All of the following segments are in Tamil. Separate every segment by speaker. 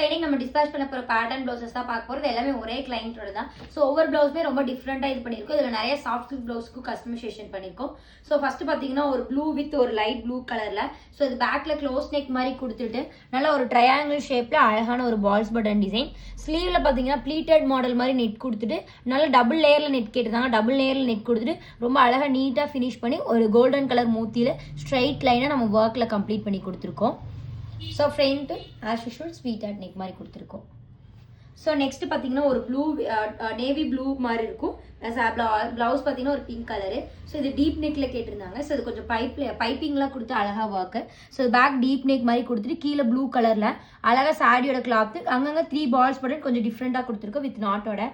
Speaker 1: இன்னைக்கு நம்ம டிஸ்பேச் பண்ண போகிற பேட்டர்ன் ப்ளவுசஸ் தான் பார்க்க போகிறது. எல்லாமே ஒரே கிளைண்ட்டோட தான். ஸோ ஒவ்வொரு ப்ளவுஸுமே ரொம்ப டிஃப்ரெண்ட்டாக இது பண்ணியிருக்கோம். இதில் நிறைய சாஃப்ட் சில்க் ப்ளவுஸ்க்கு கஸ்டமைசேஷன் பண்ணியிருக்கோம். ஸோ ஃபஸ்ட்டு பார்த்தீங்கன்னா ஒரு ப்ளூ வித் ஒரு லைட் ப்ளூ கலரில். ஸோ இது பேக்கில் க்ளோஸ் நெக் மாதிரி கொடுத்துட்டு நல்லா ஒரு ட்ரையாங்கிள் ஷேப்பில் அழகான ஒரு பால்ஸ் பட்டன் டிசைன். ஸ்லீவில் பார்த்தீங்கன்னா ப்ளீட்டட் மாடல் மாதிரி நெட் கொடுத்துட்டு நல்லா டபுள் லேயரில் நெட் கேட்டிருந்தாங்க. டபுள் லேயரில் நெட் கொடுத்துட்டு ரொம்ப அழகாக நீட்டாக ஃபினிஷ் பண்ணி ஒரு கோல்டன் கலர் மூத்தியில் ஸ்ட்ரைட் லைனாக நம்ம ஒர்க்கில் கம்ப்ளீட் பண்ணி கொடுத்துருக்கோம். So front as usual sweetheart neck மாதிரி கொடுத்துருக்கோம். ஸோ நெக்ஸ்ட் பார்த்தீங்கன்னா ஒரு ப்ளூ நேவி ப்ளூ மாதிரி இருக்கும். ப்ளவுஸ் பார்த்தீங்கன்னா ஒரு பிங்க் கலரு. ஸோ இது டீப் நெக்கில் கேட்டிருந்தாங்க. ஸோ இது கொஞ்சம் பைப்பிங்லாம் கொடுத்து அழகாக work. So back deep neck மாதிரி கொடுத்துட்டு கீழே ப்ளூ கலரில் அழகாக சாரியோட கிளாத்து அங்கங்கே 3 பால்ஸ் பட்டன் கொஞ்சம் டிஃப்ரெண்ட்டாக கொடுத்துருக்கோம் வித் நாட்டோட.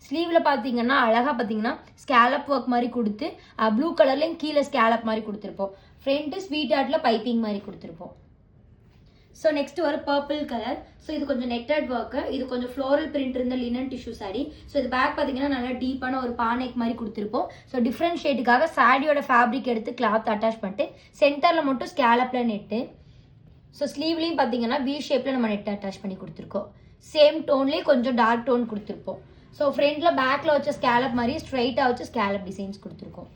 Speaker 1: ஸ்லீவில் பார்த்தீங்கன்னா அழகாக பார்த்தீங்கன்னா ஸ்கேலப் ஒர்க் மாதிரி கொடுத்து ப்ளூ கலர்லேயும் கீழே ஸ்கேலப் மாதிரி கொடுத்துருப்போம். ஃப்ரண்ட்டு ஸ்வீட் ஆர்ட்டில் பைப்பிங் மாதிரி கொடுத்துருப்போம். ஸோ நெக்ஸ்ட் ஒரு பர்பிள் கலர். ஸோ இது கொஞ்சம் நெட்டட் ஒர்க்கு. இது கொஞ்சம் ஃப்ளோரல் பிரிண்ட் இருந்த லினன் டிஷ்யூ சாரி. ஸோ இது பேக் பார்த்தீங்கன்னா நல்லா டீப்பான ஒரு பானைக் மாதிரி கொடுத்துருப்போம். ஸோ டிஃப்ரெண்ட் ஷேட்டுக்காக சாரியோட ஃபேப்ரிக் எடுத்து கிளாத் அட்டாச் பண்ணிட்டு சென்டரில் மட்டும் ஸ்கேலப்பில் நெட்டு. ஸோ ஸ்லீவ்லேயும் பார்த்தீங்கன்னா வி ஷேப்பில் நம்ம நெட் அட்டாச் பண்ணி கொடுத்துருக்கோம். சேம் டோன்லேயே கொஞ்சம் டார்க் டோன் கொடுத்துருப்போம். ஸோ ஃப்ரண்ட்டில் பேக்கில் வச்ச ஸ்கேலப் மாதிரி ஸ்ட்ரைட்டாக வச்சு ஸ்கேலப் டிசைன்ஸ் கொடுத்துருக்கோம்.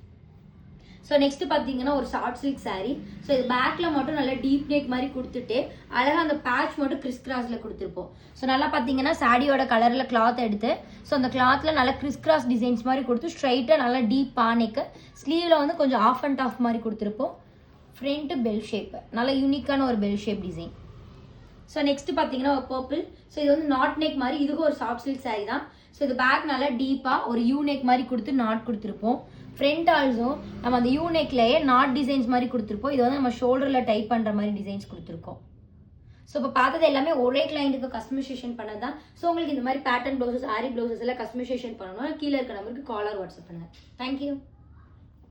Speaker 1: ஸோ நெக்ஸ்ட் பார்த்தீங்கன்னா ஒரு ஷார்ட் சில்க் சாரீ. ஸோ இது பேக்கில் மட்டும் நல்லா டீப் நெக் மாதிரி கொடுத்துட்டு அழகாக அந்த பேட்ச் மட்டும் கிறிஸ் கிராஸில் கொடுத்துருப்போம். ஸோ நல்லா பார்த்தீங்கன்னா சாரியோட கலரில் கிளாத் எடுத்து ஸோ அந்த கிளாத்தில் நல்லா கிறிஸ் கிராஸ் டிசைன்ஸ் மாதிரி கொடுத்து ஸ்ட்ரைட்டாக நல்லா டீப் பானைக்கு ஸ்லீவில் வந்து கொஞ்சம் ஆஃப் அண்ட் ஆஃப் மாதிரி கொடுத்துருப்போம். ஃப்ரண்ட்டு பெல் ஷேப் நல்லா யூனிக்கான ஒரு bell shape design. So next பார்த்தீங்கன்னா ஒரு பர்பிள். ஸோ இது வந்து நாட் நெக் மாதிரி, இதுக்கும் ஒரு சாஃப்ட் சில்க் சாரீ தான். ஸோ இது பேக் நல்லா டீப்பாக ஒரு யூ நெக் மாதிரி கொடுத்து நாட் கொடுத்துருப்போம். ஃப்ரண்ட் ஆல்சோ நம்ம அந்த யூ நெக்லேயே நாட் டிசைன்ஸ் மாதிரி கொடுத்துருப்போம். இது வந்து நம்ம ஷோல்டரில் டைப் பண்ணுற மாதிரி டிசைன்ஸ் கொடுத்துருக்கோம். ஸோ இப்போ பார்த்தது எல்லாமே ஒரே கிளைண்ட்டுக்கு கஸ்டமைசேஷன் பண்ணது தான். ஸோ உங்களுக்கு இந்த மாதிரி பேட்டர்ன் ப்ளவுசஸ் ஆரி ப்ளவுசஸ் எல்லாம் கஸ்டமைசேஷன் பண்ணணும், கீழே இருக்க நம்பருக்கு காலர் வாட்ஸ்அப் பண்ணுங்கள். தேங்க்யூ.